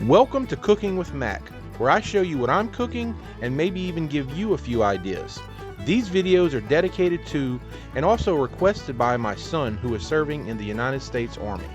Welcome to Cooking with Mac, where I show you what I'm cooking and maybe even give you a few ideas. These videos are dedicated to and also requested by my son who is serving in the United States Army.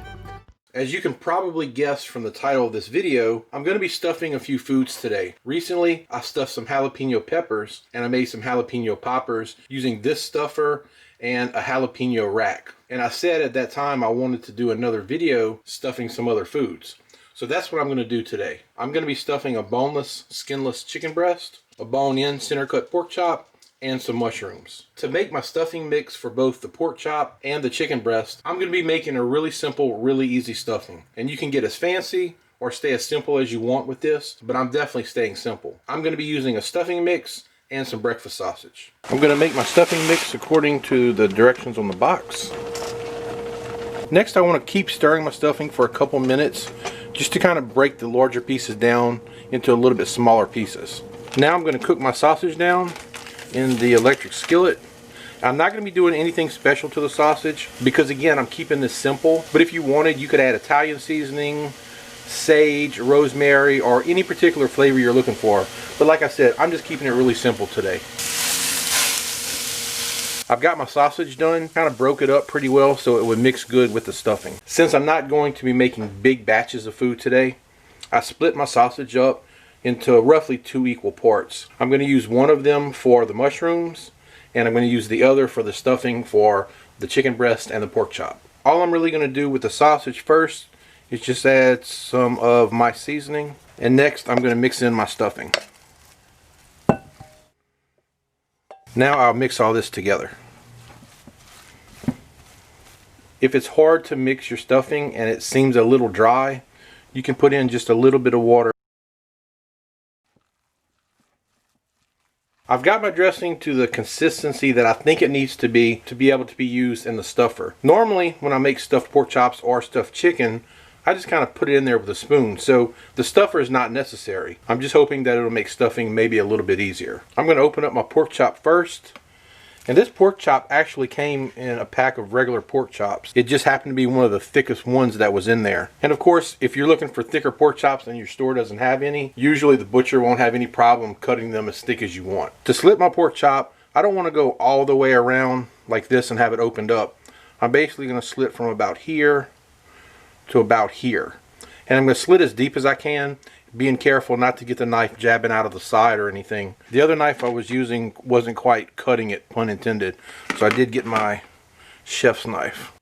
As you can probably guess from the title of this video, I'm going to be stuffing a few foods today. Recently, I stuffed some jalapeno peppers and I made some jalapeno poppers using this stuffer and a jalapeno rack. And I said at that time I wanted to do another video stuffing some other foods. So that's what I'm going to do today. I'm going to be stuffing a boneless, skinless chicken breast, a bone-in center-cut pork chop, and some mushrooms. To make my stuffing mix for both the pork chop and the chicken breast, I'm going to be making a really simple, really easy stuffing. And you can get as fancy or stay as simple as you want with this, but I'm definitely staying simple. I'm going to be using a stuffing mix and some breakfast sausage. I'm going to make my stuffing mix according to the directions on the box. Next, I want to keep stirring my stuffing for a couple minutes just to kind of break the larger pieces down into a little bit smaller pieces. Now I'm going to cook my sausage down in the electric skillet. I'm not going to be doing anything special to the sausage because again I'm keeping this simple, but if you wanted you could add Italian seasoning, sage, rosemary, or any particular flavor you're looking for, but like I said, I'm just keeping it really simple today. I've got my sausage done, kind of broke it up pretty well so it would mix good with the stuffing. Since I'm not going to be making big batches of food today, I split my sausage up into roughly 2 equal parts. I'm going to use one of them for the mushrooms, and I'm going to use the other for the stuffing for the chicken breast and the pork chop. All I'm really going to do with the sausage first is just add some of my seasoning, and next I'm going to mix in my stuffing. Now I'll mix all this together. If it's hard to mix your stuffing and it seems a little dry, you can put in just a little bit of water. I've got my dressing to the consistency that I think it needs to be able to be used in the stuffer. Normally when I make stuffed pork chops or stuffed chicken, I just kind of put it in there with a spoon, so the stuffer is not necessary. I'm just hoping that it'll make stuffing maybe a little bit easier. I'm going to open up my pork chop first, and this pork chop actually came in a pack of regular pork chops. It just happened to be one of the thickest ones that was in there. And of course, if you're looking for thicker pork chops and your store doesn't have any, usually the butcher won't have any problem cutting them as thick as you want. To slit my pork chop, I don't want to go all the way around like this and have it opened up. I'm basically going to slit from about here to about here, and I'm going to slit as deep as I can, being careful not to get the knife jabbing out of the side or anything. The other knife I was using wasn't quite cutting it, pun intended, so I did get my chef's knife.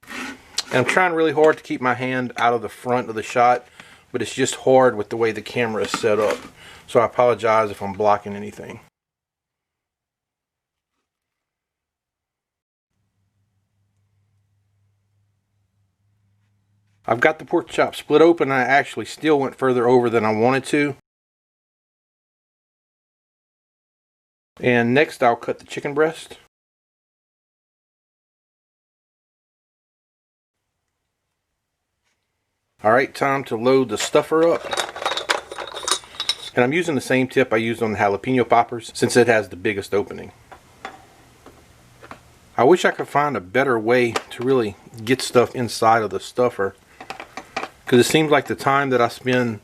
And I'm trying really hard to keep my hand out of the front of the shot, but it's just hard with the way the camera is set up, so I apologize if I'm blocking anything. I've got the pork chop split open, and I actually still went further over than I wanted to. And next I'll cut the chicken breast. Alright, time to load the stuffer up. And I'm using the same tip I used on the jalapeno poppers since it has the biggest opening. I wish I could find a better way to really get stuff inside of the stuffer, because it seems like the time that I spend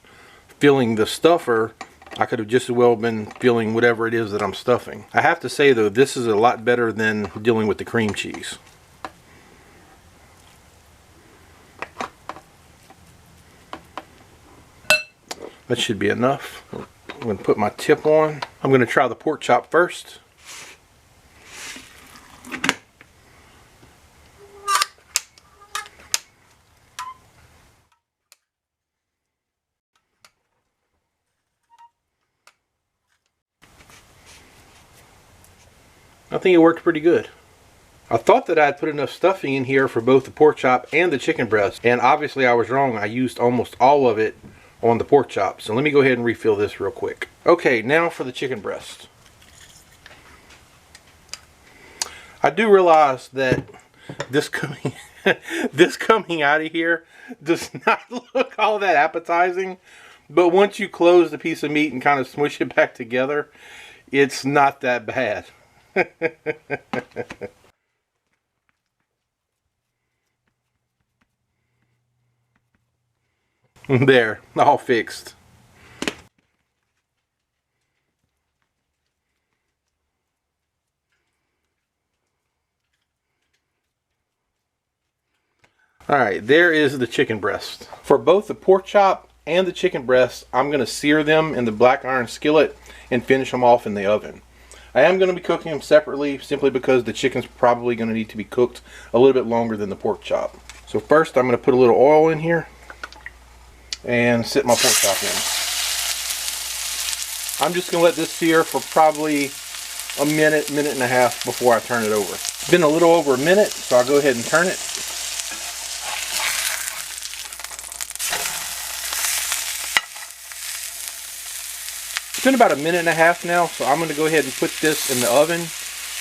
filling the stuffer, I could have just as well been filling whatever it is that I'm stuffing. I have to say though, this is a lot better than dealing with the cream cheese. That should be enough. I'm going to put my tip on. I'm going to try the pork chop first. I think it worked pretty good. I thought that I had put enough stuffing in here for both the pork chop and the chicken breast, and obviously I was wrong. I used almost all of it on the pork chop. So let me go ahead and refill this real quick. Okay, now for the chicken breast. I do realize that this coming out of here does not look all that appetizing, but once you close the piece of meat and kind of smush it back together, it's not that bad. There, all fixed. Alright, there is the chicken breast. For both the pork chop and the chicken breast, I'm going to sear them in the black iron skillet and finish them off in the oven. I am going to be cooking them separately simply because the chicken's probably going to need to be cooked a little bit longer than the pork chop. So first I'm going to put a little oil in here and sit my pork chop in. I'm just going to let this sear for probably a minute, minute and a half before I turn it over. It's been a little over a minute, so I'll go ahead and turn it. It's been about a minute and a half now, so I'm going to go ahead and put this in the oven.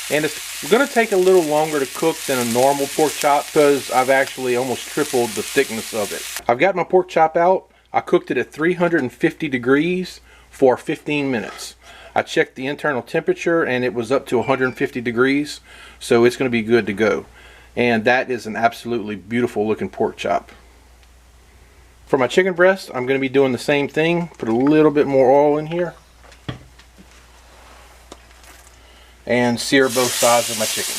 And it's going to take a little longer to cook than a normal pork chop because I've actually almost tripled the thickness of it. I've got my pork chop out. I cooked it at 350 degrees for 15 minutes. I checked the internal temperature and it was up to 150 degrees, so it's going to be good to go. And that is an absolutely beautiful looking pork chop. For my chicken breast, I'm going to be doing the same thing. Put a little bit more oil in here. And sear both sides of my chicken.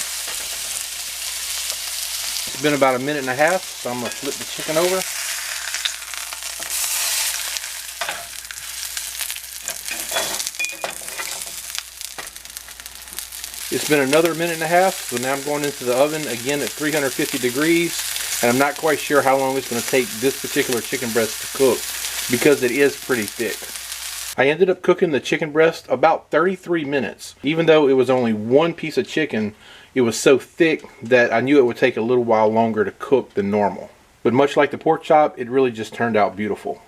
It's been about a minute and a half, so I'm going to flip the chicken over. It's been another minute and a half, so now I'm going into the oven again at 350 degrees, and I'm not quite sure how long it's going to take this particular chicken breast to cook because it is pretty thick. I ended up cooking the chicken breast about 33 minutes. Even though it was only one piece of chicken, it was so thick that I knew it would take a little while longer to cook than normal. But much like the pork chop, it really just turned out beautiful.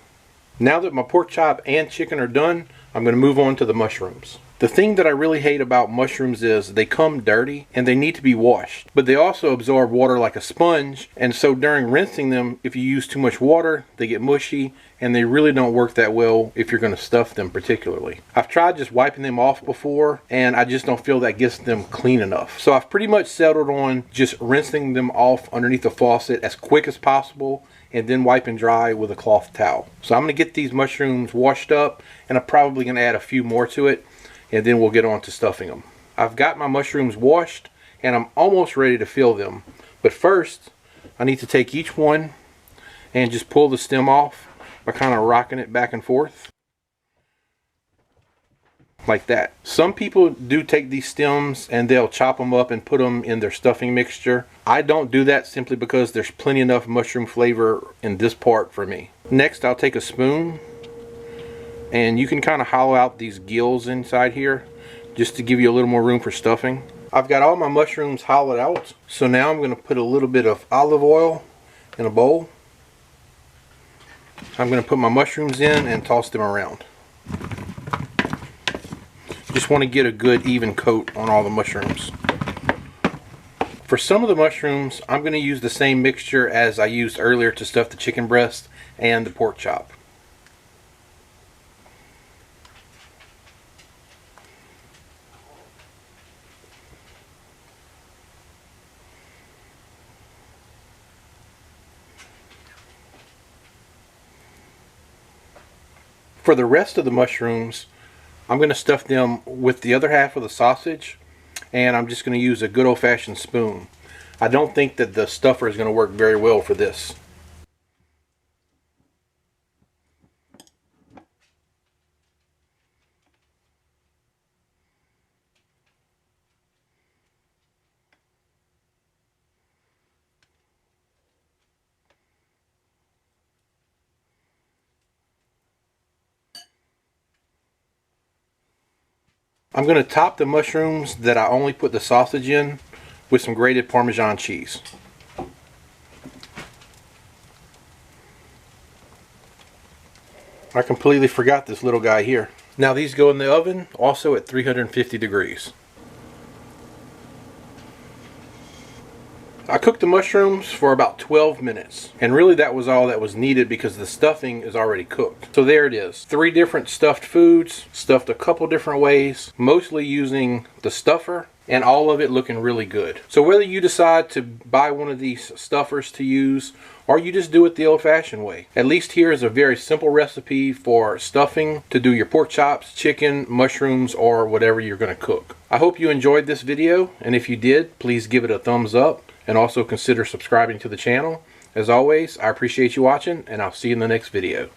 Now that my pork chop and chicken are done, I'm going to move on to the mushrooms. The thing that I really hate about mushrooms is they come dirty and they need to be washed. But they also absorb water like a sponge, and so during rinsing them, if you use too much water, they get mushy and they really don't work that well if you're going to stuff them particularly. I've tried just wiping them off before and I just don't feel that gets them clean enough. So I've pretty much settled on just rinsing them off underneath the faucet as quick as possible and then wiping dry with a cloth towel. So I'm going to get these mushrooms washed up and I'm probably going to add a few more to it, and then we'll get on to stuffing them. I've got my mushrooms washed and I'm almost ready to fill them. But first, I need to take each one and just pull the stem off by kind of rocking it back and forth. Like that. Some people do take these stems and they'll chop them up and put them in their stuffing mixture. I don't do that simply because there's plenty enough mushroom flavor in this part for me. Next, I'll take a spoon and you can kind of hollow out these gills inside here just to give you a little more room for stuffing. I've got all my mushrooms hollowed out, so now I'm going to put a little bit of olive oil in a bowl. I'm going to put my mushrooms in and toss them around. Just want to get a good even coat on all the mushrooms. For some of the mushrooms, I'm going to use the same mixture as I used earlier to stuff the chicken breast and the pork chop. For the rest of the mushrooms, I'm going to stuff them with the other half of the sausage, and I'm just going to use a good old-fashioned spoon. I don't think that the stuffer is going to work very well for this. I'm going to top the mushrooms that I only put the sausage in with some grated Parmesan cheese. I completely forgot this little guy here. Now these go in the oven, also at 350 degrees. I cooked the mushrooms for about 12 minutes, and really that was all that was needed because the stuffing is already cooked. So there it is. 3 different stuffed foods, stuffed a couple different ways, mostly using the stuffer and all of it looking really good. So whether you decide to buy one of these stuffers to use, or you just do it the old-fashioned way, at least here is a very simple recipe for stuffing to do your pork chops, chicken, mushrooms, or whatever you're going to cook. I hope you enjoyed this video, and if you did, please give it a thumbs up and also consider subscribing to the channel. As always, I appreciate you watching, and I'll see you in the next video.